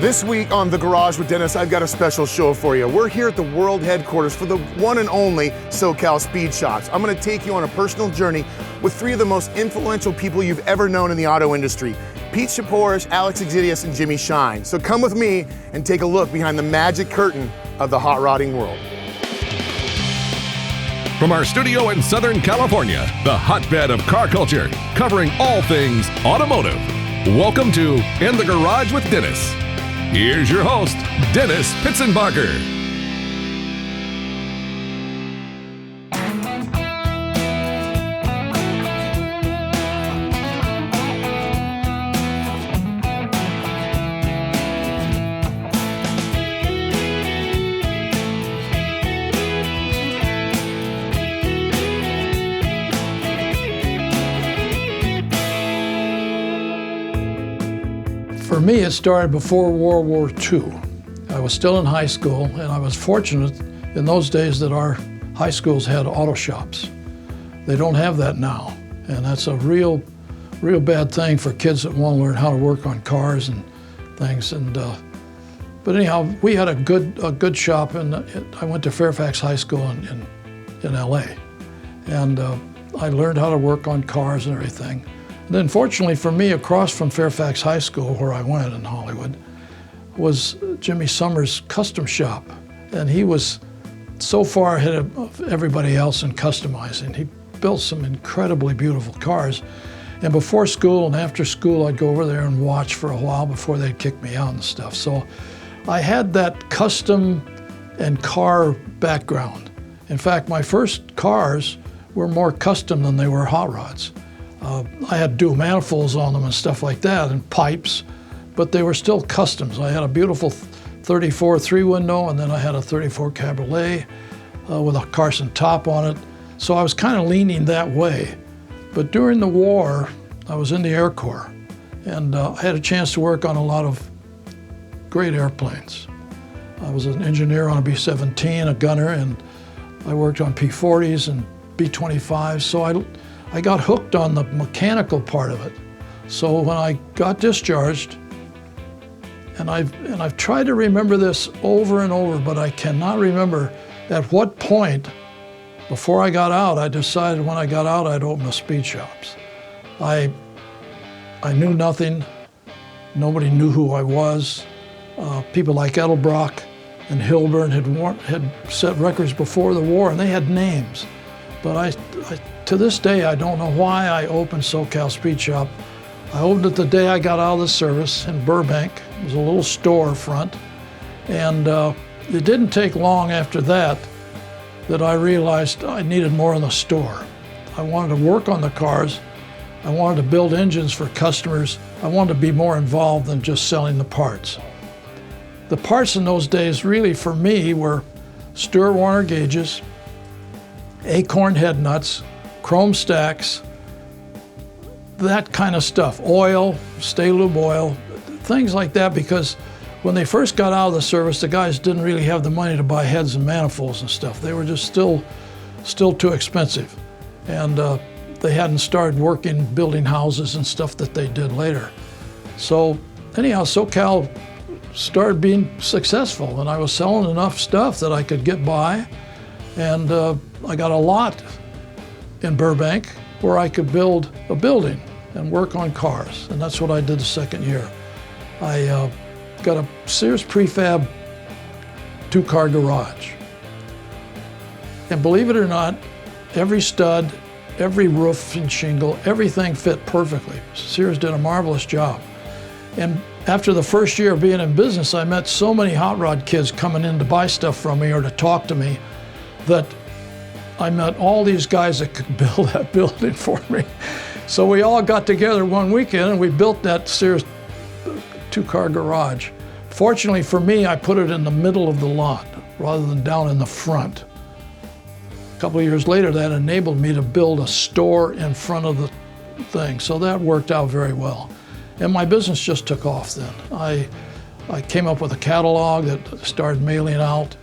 This week on The Garage with Dennis, I've got a special show for you. We're here at the world headquarters for the one and only SoCal Speed Shops. I'm going to take you on a personal journey with three of the most influential people you've ever known in the auto industry: Pete Chapouris, Alex Xydias, and Jimmy Shine. So come with me and take a look behind the magic curtain of the hot rodding world. From our studio in Southern California, the hotbed of car culture, covering all things automotive. Welcome to In the Garage with Dennis. Here's your host, Dennis Pitzenbacher. For me, it started before World War II. I was still in high school, and I was fortunate in those days that our high schools had auto shops. They don't have that now, and that's a real bad thing for kids that want to learn how to work on cars and things. But anyhow, we had a good shop, and I went to Fairfax High School in LA, and I learned how to work on cars and everything. Then fortunately for me, across from Fairfax High School, where I went in Hollywood, was Jimmy Summers' custom shop. And he was so far ahead of everybody else in customizing. He built some incredibly beautiful cars. And before school and after school, I'd go over there and watch for a while before they'd kick me out and stuff. So I had that custom and car background. In fact, my first cars were more custom than they were hot rods. I had dual manifolds on them and stuff like that, and pipes, but they were still customs. I had a beautiful 34 three-window, and then I had a 34 Cabriolet with a Carson top on it. So I was kind of leaning that way. But during the war, I was in the Air Corps, and I had a chance to work on a lot of great airplanes. I was an engineer on a B-17, a gunner, and I worked on P-40s and B-25s, so I got hooked on the mechanical part of it. So when I got discharged, and I've tried to remember this over and over, but I cannot remember at what point before I got out, I decided when I got out I'd open the speed shops. I knew nothing. Nobody knew who I was. People like Edelbrock and Hilburn had set records before the war, and they had names. But to this day, I don't know why I opened SoCal Speed Shop. I opened it the day I got out of the service in Burbank. It was a little store front. And it didn't take long after that I realized I needed more in the store. I wanted to work on the cars. I wanted to build engines for customers. I wanted to be more involved than just selling the parts. The parts in those days really for me were Stewart Warner gauges, Acorn head nuts, chrome stacks, that kind of stuff, oil, stay-lube oil, things like that, because when they first got out of the service, the guys didn't really have the money to buy heads and manifolds and stuff. They were just still too expensive. And they hadn't started working, building houses and stuff that they did later. So anyhow, SoCal started being successful, and I was selling enough stuff that I could get by. And I got a lot in Burbank where I could build a building and work on cars. And that's what I did the second year. I got a Sears prefab two-car garage. And believe it or not, every stud, every roof and shingle, everything fit perfectly. Sears did a marvelous job. And after the first year of being in business, I met so many hot rod kids coming in to buy stuff from me or to talk to me that I met all these guys that could build that building for me. So we all got together one weekend and we built that Sears two-car garage. Fortunately for me, I put it in the middle of the lot rather than down in the front. A couple of years later, that enabled me to build a store in front of the thing. So that worked out very well. And my business just took off then. I came up with a catalog that started mailing out.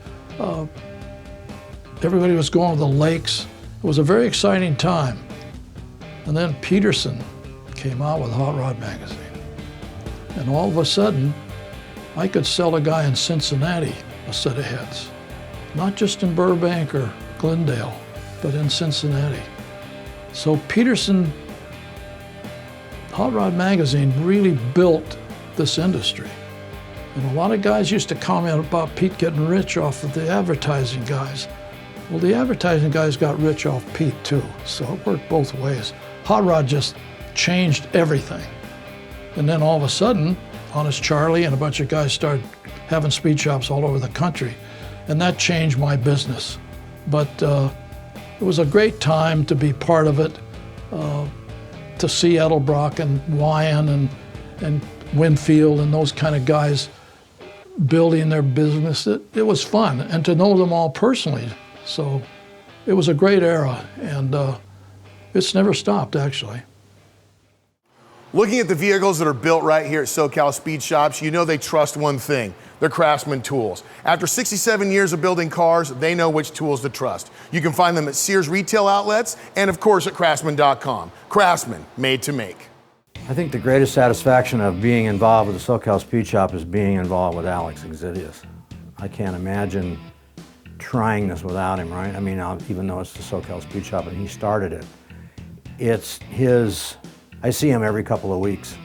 Everybody was going to the lakes. It was a very exciting time. And then Peterson came out with Hot Rod magazine. And all of a sudden, I could sell a guy in Cincinnati a set of heads, not just in Burbank or Glendale, but in Cincinnati. So Peterson Hot Rod Magazine really built this industry. And a lot of guys used to comment about Pete getting rich off of the advertising guys. Well, the advertising guys got rich off Pete too, so it worked both ways. Hot Rod just changed everything. And then all of a sudden, Honest Charlie and a bunch of guys started having speed shops all over the country. And that changed my business. But it was a great time to be part of it, to see Edelbrock and Wyan and Winfield and those kind of guys building their business. It was fun, and to know them all personally. So it was a great era, and it's never stopped, actually. Looking at the vehicles that are built right here at SoCal Speed Shops, you know they trust one thing, their Craftsman tools. After 67 years of building cars, they know which tools to trust. You can find them at Sears retail outlets and, of course, at Craftsman.com. Craftsman, made to make. I think the greatest satisfaction of being involved with the SoCal Speed Shop is being involved with Alex Xydias. I can't imagine trying this without him, right? I mean, even though it's the SoCal Speed Shop and he started it, it's his, I see him every couple of weeks.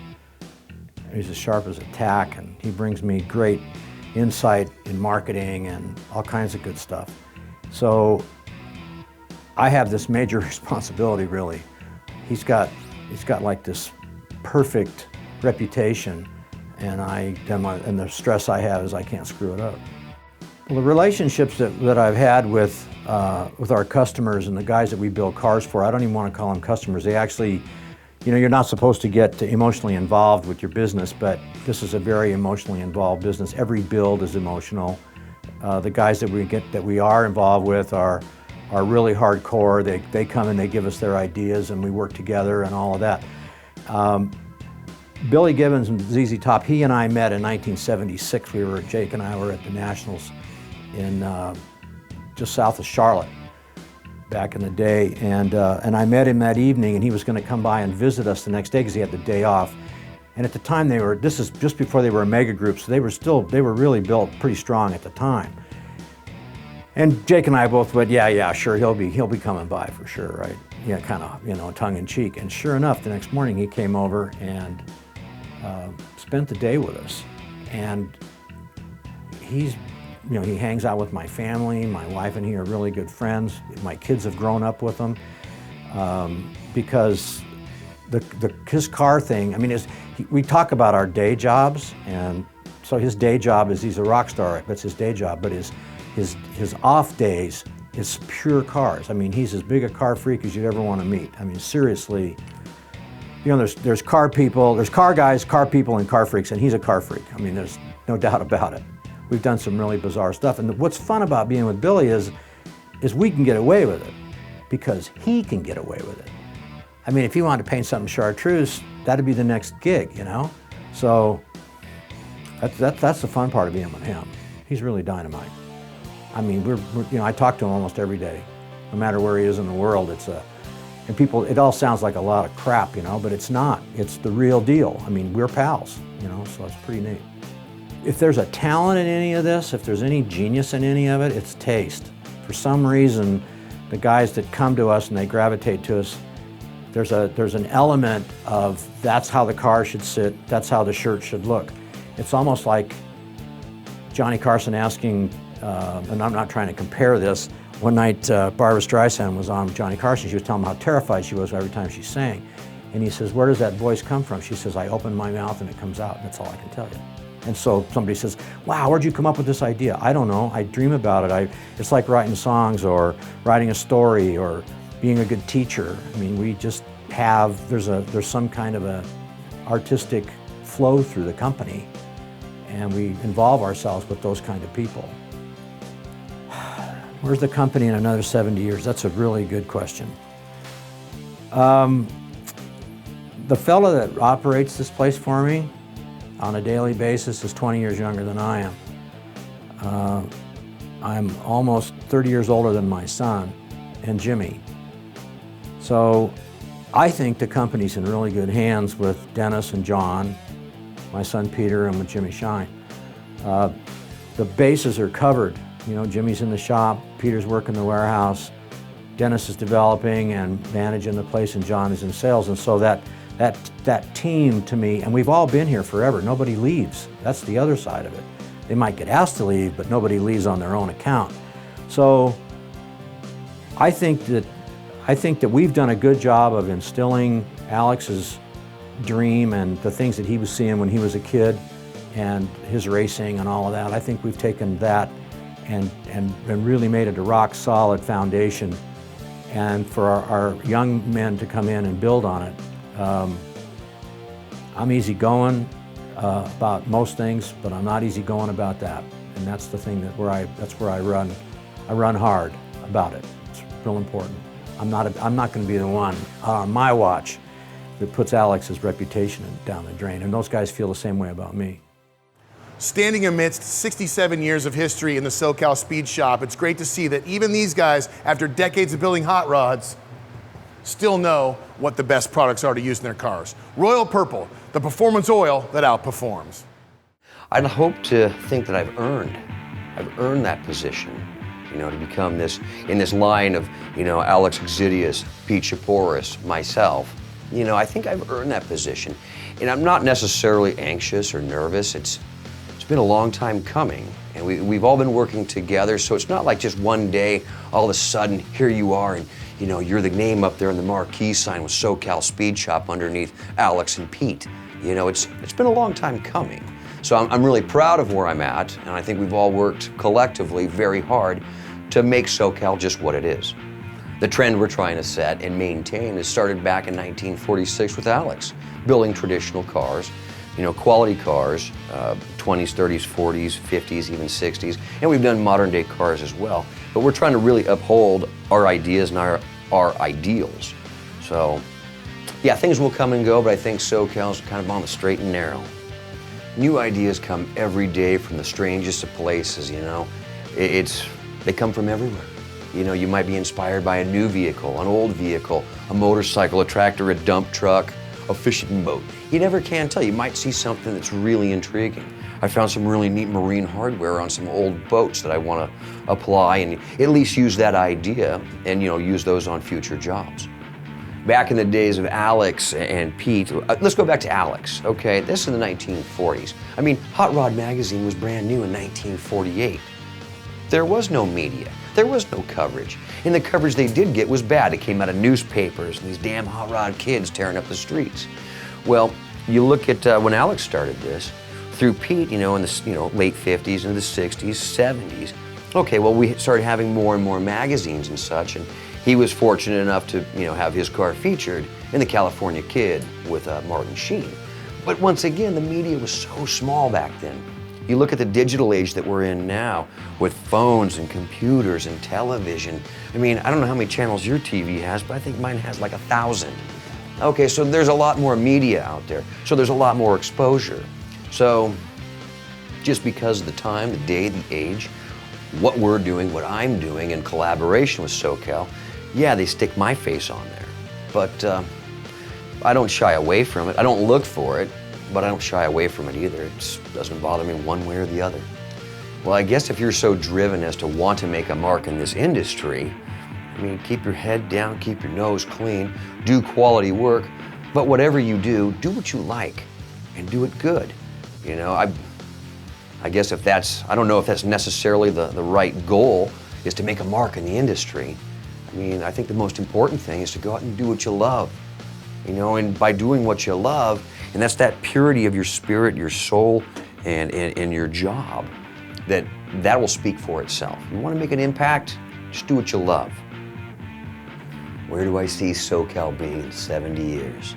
He's as sharp as a tack, and he brings me great insight in marketing and all kinds of good stuff. So I have this major responsibility, really. He's got like this perfect reputation, and the stress I have is I can't screw it up. Well, the relationships that I've had with our customers and the guys that we build cars for, I don't even want to call them customers. They actually, you know, you're not supposed to get emotionally involved with your business, but this is a very emotionally involved business. Every build is emotional. The guys that we are involved with are really hardcore. They come and they give us their ideas, and we work together and all of that. Billy Gibbons and ZZ Top, he and I met in 1976. Jake and I were at the Nationals in just south of Charlotte back in the day, and I met him that evening, and he was going to come by and visit us the next day because he had the day off. And at the time this is just before they were a mega group, so they were really built pretty strong at the time. And Jake and I both went, yeah, sure, he'll be coming by for sure, right? Yeah, kind of, you know, tongue in cheek. And sure enough, the next morning he came over and spent the day with us. And he hangs out with my family. My wife and he are really good friends. My kids have grown up with him because his car thing. I mean, we talk about our day jobs, and so his day job is he's a rock star. That's his day job, but his off days is pure cars. I mean, he's as big a car freak as you'd ever want to meet. I mean, seriously, you know, there's car people, there's car guys, car people, and car freaks, and he's a car freak. I mean, there's no doubt about it. We've done some really bizarre stuff, and what's fun about being with Billy is we can get away with it because he can get away with it. I mean, if he wanted to paint something chartreuse, that'd be the next gig, you know? So that's the fun part of being with him. He's really dynamite. I mean, I talk to him almost every day, no matter where he is in the world. And people, it all sounds like a lot of crap, you know, but it's not. It's the real deal. I mean, we're pals, you know, so it's pretty neat. If there's a talent in any of this, if there's any genius in any of it, it's taste. For some reason, the guys that come to us and they gravitate to us, there's an element of that's how the car should sit, that's how the shirt should look. It's almost like Johnny Carson asking, and I'm not trying to compare this, one night Barbra Streisand was on Johnny Carson. She was telling him how terrified she was every time she sang. And he says, where does that voice come from? She says, I open my mouth and it comes out. That's all I can tell you. And so somebody says, wow, where'd you come up with this idea? I don't know, I dream about it. It's like writing songs or writing a story or being a good teacher. I mean, we just have, there's some kind of a artistic flow through the company, and we involve ourselves with those kind of people. Where's the company in another 70 years? That's a really good question. The fellow that operates this place for me on a daily basis is 20 years younger than I am. I'm almost 30 years older than my son and Jimmy. So I think the company's in really good hands with Dennis and John, my son Peter, and with Jimmy Shine. The bases are covered. You know, Jimmy's in the shop, Peter's working the warehouse, Dennis is developing and managing the place, and John is in sales. And so that team to me, and we've all been here forever, nobody leaves. That's the other side of it. They might get asked to leave, but nobody leaves on their own account. So I think that we've done a good job of instilling Alex's dream and the things that he was seeing when he was a kid and his racing and all of that. I think we've taken that and really made it a rock solid foundation. And for our young men to come in and build on it. I'm easygoing about most things, but I'm not easygoing about that. And that's the thing that's where I run. I run hard about it. It's real important. I'm not going to be the one on my watch that puts Alex's reputation down the drain. And those guys feel the same way about me. Standing amidst 67 years of history in the SoCal Speed Shop, it's great to see that even these guys, after decades of building hot rods, still know what the best products are to use in their cars. Royal Purple, the performance oil that outperforms. I'd hope to think that I've earned that position, you know, to become this, in this line of, you know, Alex Xydias, Pete Chapouris, myself. You know, I think I've earned that position. And I'm not necessarily anxious or nervous. It's been a long time coming, and we've all been working together, so it's not like just one day, all of a sudden, here you are, and you know, you're the name up there in the marquee sign with SoCal Speed Shop underneath Alex and Pete. You know, it's been a long time coming. So I'm really proud of where I'm at, and I think we've all worked collectively very hard to make SoCal just what it is. The trend we're trying to set and maintain is started back in 1946 with Alex, building traditional cars, you know, quality cars, 20s, 30s, 40s, 50s, even 60s, and we've done modern day cars as well. But we're trying to really uphold our ideas and our ideals. So, yeah, things will come and go, but I think SoCal's kind of on the straight and narrow. New ideas come every day from the strangest of places, you know. They come from everywhere. You know, you might be inspired by a new vehicle, an old vehicle, a motorcycle, a tractor, a dump truck, a fishing boat. You never can tell. You might see something that's really intriguing. I found some really neat marine hardware on some old boats that I want to apply and at least use that idea and, you know, use those on future jobs. Back in the days of Alex and Pete, let's go back to Alex, okay? This is in the 1940s. I mean, Hot Rod magazine was brand new in 1948. There was no media. There was no coverage. And the coverage they did get was bad. It came out of newspapers and these damn hot rod kids tearing up the streets. Well, you look at when Alex started this, through Pete, you know, in the late 50s into the 60s, 70s. Okay, well, we started having more and more magazines and such, and he was fortunate enough to, you know, have his car featured in the California Kid with Martin Sheen. But once again, the media was so small back then. You look at the digital age that we're in now with phones and computers and television. I mean, I don't know how many channels your TV has, but I think mine has like 1,000. Okay, so there's a lot more media out there. So there's a lot more exposure. So just because of the time, the day, the age, what we're doing, what I'm doing in collaboration with SoCal, yeah, they stick my face on there. But I don't shy away from it. I don't look for it. But I don't shy away from it either. It just doesn't bother me one way or the other. Well, I guess if you're so driven as to want to make a mark in this industry, I mean, keep your head down, keep your nose clean, do quality work, but whatever you do what you like and do it good. You know, I guess if that's, I don't know if that's necessarily the right goal, is to make a mark in the industry. I mean, I think the most important thing is to go out and do what you love. You know, and by doing what you love, and that's that purity of your spirit, your soul, and your job, that will speak for itself. You want to make an impact, just do what you love. Where do I see SoCal being in 70 years?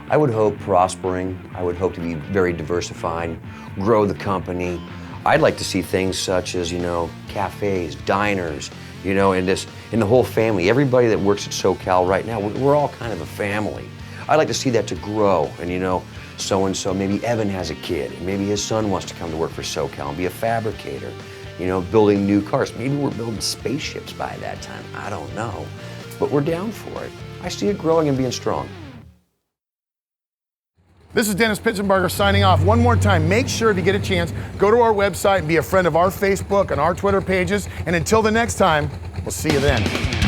I would hope prospering. I would hope to be very diversified, grow the company. I'd like to see things such as, you know, cafes, diners, you know, and the whole family. Everybody that works at SoCal right now, we're all kind of a family. I'd like to see that to grow, and you know, so-and-so, maybe Evan has a kid, and maybe his son wants to come to work for SoCal and be a fabricator, you know, building new cars. Maybe we're building spaceships by that time, I don't know. But we're down for it. I see it growing and being strong. This is Dennis Pitzenbarger signing off. One more time, make sure if you get a chance, go to our website and be a friend of our Facebook and our Twitter pages. And until the next time, we'll see you then.